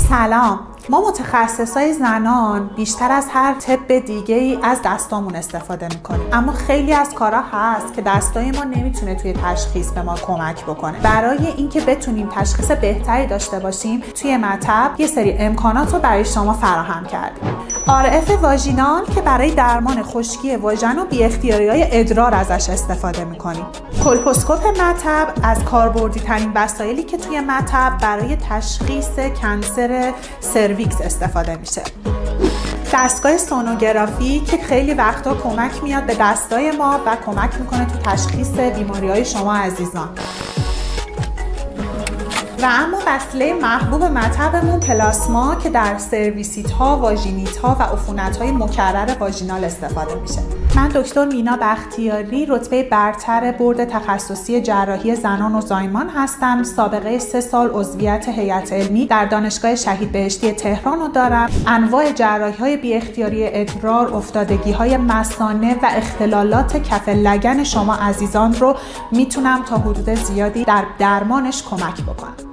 سلام. ما متخصصای زنان بیشتر از هر طب دیگه‌ای از دستامون استفاده میکنیم، اما خیلی از کارا هست که دستای ما نمیتونه توی تشخیص به ما کمک بکنه. برای اینکه بتونیم تشخیص بهتری داشته باشیم، توی مطب یه سری امکانات رو برای شما فراهم کردیم. RF واژینال که برای درمان خشکی واژن و بی اختیاری‌های ادرار ازش استفاده میکنیم. کولپوسکوپ مطب از کاربردی ترین وسایلی که توی مطب برای تشخیص کنسر سرویکس استفاده میشه. دستگاه سونوگرافی که خیلی وقتا کمک میاد به دستای ما و کمک میکنه تو تشخیص بیماری‌های شما عزیزان. و اما وسیله محبوب مطبمون پلاسما که در سرویسیت ها، واژینیت ها و عفونت های مکرر واژینال استفاده میشه. من دکتر مینا بختیاری، رتبه برتر بورد تخصصی جراحی زنان و زایمان هستم. سابقه 3 سال عضویت هیئت علمی در دانشگاه شهید بهشتی تهران رو دارم. انواع جراحی های بی اختیاری ادرار، افتادگی های مثانه و اختلالات کف لگن شما عزیزان رو میتونم تا حدود زیادی در درمانش کمک بکنم.